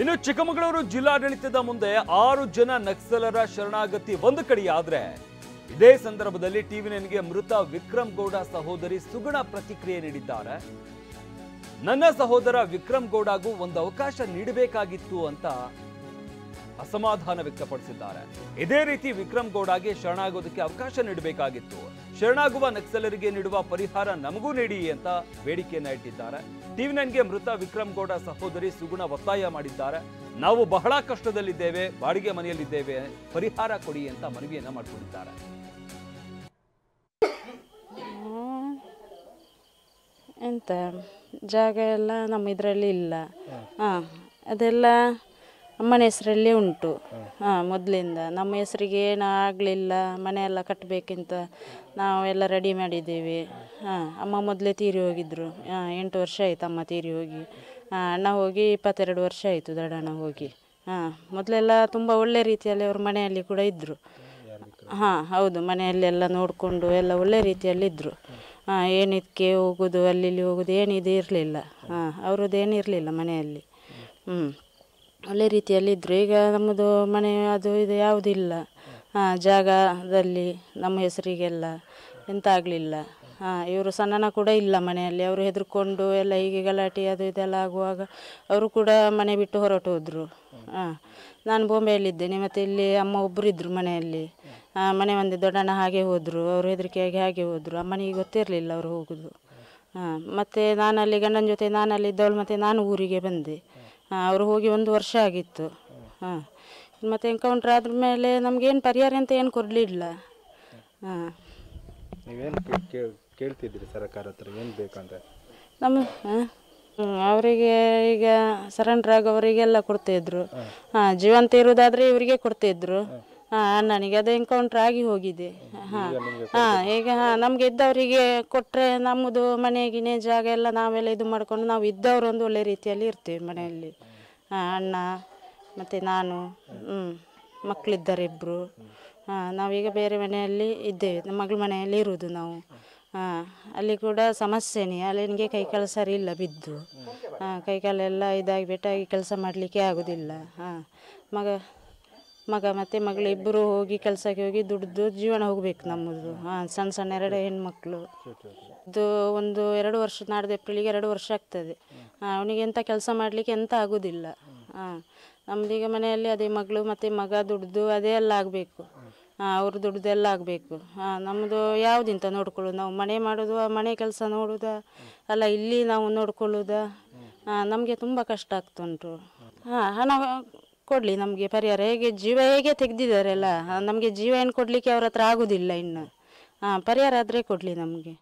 ಇನ್ನು ಚಿಕ್ಕಮಗಳೂರು ಜಿಲ್ಲಾಡಳಿತದ ಮುಂದೆ 6 ಜನ ನಕ್ಸಲರ ಶರಣಾಗತಿ ಒಂದು ಕಡೆಯಾದ್ರೆ ಇದೇ ಸಂದರ್ಭದಲ್ಲಿ ಟಿವಿ9ಗೆ ಮೃತ ವಿಕ್ರಮ್ ಗೌಡ ಸಹೋದರಿ ಸುಗುಣ ಪ್ರತಿಕ್ರಿಯೆ ನೀಡಿದ್ದಾರೆ. ನನ್ನ ಸಹೋದರ ವಿಕ್ರಮ್ ಗೌಡಗೂ ಒಂದು ಅವಕಾಶ ನೀಡಬೇಕಾಗಿತ್ತು ಅಂತ ಅಸಮಾಧಾನ ವ್ಯಕ್ತಪಡಿಸಿದ್ದಾರೆ. ಇದೇ ರೀತಿ ವಿಕ್ರಮ್ ಗೌಡಗೆ ಶರಣಾಗೋದಕ್ಕೆ ಅವಕಾಶ ನೀಡಬೇಕಾಗಿತ್ತು. ಶರಣಾಗುವ ನಕ್ಸಲರಿಗೆ ನೀಡುವ ಪರಿಹಾರ ನಮಗೂ ನೀಡಿ ಅಂತ ಬೇಡಿಕೆಯನ್ನ ಇಟ್ಟಿದ್ದಾರೆ. ಟಿವಿ9ಗೆ ಮೃತ ವಿಕ್ರಮ್ ಗೌಡ ಸಹೋದರಿ ಸುಗುಣ ಒತ್ತಾಯ ಮಾಡಿದ್ದಾರೆ. ನಾವು ಬಹಳ ಕಷ್ಟದಲ್ಲಿದ್ದೇವೆ, ಬಾಡಿಗೆ ಮನೆಯಲ್ಲಿದ್ದೇವೆ, ಪರಿಹಾರ ಕೊಡಿ ಅಂತ ಮನವಿಯನ್ನ ಮಾಡಿಕೊಂಡಿದ್ದಾರೆ. ಎಂತ ಜಾಗ ಎಲ್ಲ ನಮ್ಮ ಇದರಲ್ಲಿ ಇಲ್ಲ. ಅದೆಲ್ಲ ಅಮ್ಮನ ಹೆಸರಲ್ಲೇ ಉಂಟು. ಮೊದಲಿಂದ ನಮ್ಮ ಹೆಸರಿಗೆ ಏನೂ ಆಗಲಿಲ್ಲ, ಮನೆಯೆಲ್ಲ ಕಟ್ಟಬೇಕಂತ ನಾವೆಲ್ಲ ರೆಡಿ ಮಾಡಿದ್ದೇವೆ. ಅಮ್ಮ ಮೊದಲೇ ತೀರಿ ಹೋಗಿದ್ದರು. 8 ವರ್ಷ ಆಯಿತು ಅಮ್ಮ ತೀರಿ ಹೋಗಿ. ಅಣ್ಣ ಹೋಗಿ 22 ವರ್ಷ ಆಯಿತು, ದೊಡ್ಡಣ್ಣ ಹೋಗಿ. ಮೊದಲೆಲ್ಲ ತುಂಬ ಒಳ್ಳೆ ರೀತಿಯಲ್ಲಿ ಅವ್ರ ಮನೆಯಲ್ಲಿ ಕೂಡ ಇದ್ದರು. ಹೌದು, ಮನೆಯಲ್ಲೆಲ್ಲ ನೋಡಿಕೊಂಡು ಎಲ್ಲ ಒಳ್ಳೆ ರೀತಿಯಲ್ಲಿದ್ದರು. ಏನಿದಕ್ಕೆ ಹೋಗೋದು ಅಲ್ಲಿ ಹೋಗೋದು ಏನಿದು ಇರಲಿಲ್ಲ. ಅವ್ರದ್ದೇನು ಇರಲಿಲ್ಲ ಮನೆಯಲ್ಲಿ. ಒಳ್ಳೆ ರೀತಿಯಲ್ಲಿದ್ದರು. ಈಗ ನಮ್ಮದು ಮನೆ ಅದು ಇದು ಯಾವುದಿಲ್ಲ. ಜಾಗದಲ್ಲಿ ನಮ್ಮ ಹೆಸರಿಗೆಲ್ಲ ಎಂತ ಆಗಲಿಲ್ಲ. ಇವರು ಸಣ್ಣನ ಕೂಡ ಇಲ್ಲ ಮನೆಯಲ್ಲಿ. ಅವರು ಹೆದರ್ಕೊಂಡು ಎಲ್ಲ ಹೀಗೆ ಗಲಾಟೆ ಅದು ಇದೆಲ್ಲ ಆಗುವಾಗ ಅವರು ಕೂಡ ಮನೆ ಬಿಟ್ಟು ಹೊರಟು ಹೋದರು. ನಾನು ಬಾಂಬೆಯಲ್ಲಿದ್ದೇನೆ, ಮತ್ತು ಇಲ್ಲಿ ಅಮ್ಮ ಒಬ್ಬರು ಇದ್ದರು ಮನೆಯಲ್ಲಿ. ಮನೆ ಮಂದಿ ದೊಡ್ಡಣ್ಣ ಹಾಗೆ ಹೋದರು, ಅವರು ಹೆದರಿಕೆಯಾಗಿ ಹಾಗೆ ಹೋದರು. ಅಮ್ಮನಿಗೆ ಗೊತ್ತಿರಲಿಲ್ಲ ಅವರು ಹೋಗೋದು. ಮತ್ತು ನಾನಲ್ಲಿ ಗಂಡನ ಜೊತೆ ನಾನಲ್ಲಿದ್ದವಳು, ಮತ್ತು ನಾನು ಊರಿಗೆ ಬಂದೆ. ಅವರು ಹೋಗಿ 1 ವರ್ಷ ಆಗಿತ್ತು. ಮತ್ತು ಎನ್ಕೌಂಟ್ರ್ ಆದ್ರ ಮೇಲೆ ನಮಗೇನು ಪರಿಹಾರ ಅಂತ ಏನು ಕೊಡಲಿಲ್ಲ. ನೀವೇನು ಕೇಳ್ತಿದ್ರಿ ಸರ್ಕಾರ ಹತ್ರ, ಏನು ಬೇಕಂತ? ಅವರಿಗೆ ಈಗ ಸರೆಂಡ್ರ್ ಆಗೋವರಿಗೆಲ್ಲ ಕೊಡ್ತಾಯಿದ್ರು. ಜೀವಂತ ಇರೋದಾದರೆ ಇವರಿಗೆ ಕೊಡ್ತಾಯಿದ್ರು. ಅಣ್ಣನಿಗೆ ಅದು ಎನ್ಕೌಂಟ್ರ್ ಆಗಿ ಹೋಗಿದೆ. ಈಗ ನಮಗೆ ಇದ್ದವರಿಗೆ ಕೊಟ್ಟರೆ ನಮ್ಮದು ಮನೆಗಿನೇ ಜಾಗ ಎಲ್ಲ ನಾವೆಲ್ಲ ಇದು ಮಾಡ್ಕೊಂಡು ನಾವು ಇದ್ದವರು ಒಂದು ಒಳ್ಳೆ ರೀತಿಯಲ್ಲಿ ಇರ್ತೇವೆ ಮನೆಯಲ್ಲಿ. ಅಣ್ಣ ಮತ್ತು ನಾನು, ಮಕ್ಕಳಿದ್ದಾರೆ 2. ನಾವೀಗ ಬೇರೆ ಮನೆಯಲ್ಲಿ ಇದ್ದೇವೆ, ನಮ್ಮ ಮಗಳ ಮನೆಯಲ್ಲಿ ಇರುವುದು ನಾವು. ಅಲ್ಲಿ ಕೂಡ ಸಮಸ್ಯೆನೇ, ಅಲ್ಲಿ ನನಗೆ ಕೈಕಾಲು ಸರಿ ಇಲ್ಲ, ಬಿದ್ದು ಕೈಕಾಲೆಲ್ಲ ಇದಾಗಿ ಬೆಟ್ಟಾಗಿ ಕೆಲಸ ಮಾಡಲಿಕ್ಕೆ ಆಗೋದಿಲ್ಲ. ಮಗ ಮತ್ತು ಮಗಳು ಇಬ್ಬರು ಹೋಗಿ ಕೆಲಸಕ್ಕೆ ಹೋಗಿ ದುಡ್ದು ಜೀವನ ಹೋಗಬೇಕು ನಮ್ಮದು. ಸಣ್ಣ 2 ಹೆಣ್ಮಕ್ಳು. ಇದು 1-2 ವರ್ಷ, ನಾಡ್ದು ಏಪ್ರಿಲಿಗೆ 2 ವರ್ಷ ಆಗ್ತದೆ. ಅವನಿಗೆ ಎಂಥ ಕೆಲಸ ಮಾಡಲಿಕ್ಕೆ ಎಂತ ಆಗೋದಿಲ್ಲ. ನಮ್ಮದೀಗ ಮನೆಯಲ್ಲಿ ಅದೇ ಮಗಳು ಮತ್ತು ಮಗ ದುಡ್ದು ಅದೇ ಎಲ್ಲ ಆಗಬೇಕು. ಅವ್ರು ದುಡ್ದೆಲ್ಲ ಆಗಬೇಕು. ನಮ್ಮದು ಯಾವುದಿಂತ ನೋಡ್ಕೊಳ್ಳೋದು, ನಾವು ಮನೆ ಮಾಡೋದು, ಮನೆ ಕೆಲಸ ನೋಡೋದು ಅಲ್ಲ, ಇಲ್ಲಿ ನಾವು ನೋಡ್ಕೊಳ್ಳೋದು. ನಮಗೆ ತುಂಬ ಕಷ್ಟ ಆಗ್ತುಂಟು. ಹಣ ಕೊಡಲಿ ನಮಗೆ ಪರಿಹಾರ. ಜೀವ ಹೇಗೆ ತೆಗೆದಿದ್ದಾರಲ್ಲ, ನಮಗೆ ಜೀವ ಏನು ಕೊಡಲಿಕ್ಕೆ ಅವ್ರ ಹತ್ರ ಆಗೋದಿಲ್ಲ ಇನ್ನು. ಪರಿಹಾರ ಆದರೆ ಕೊಡಲಿ ನಮಗೆ.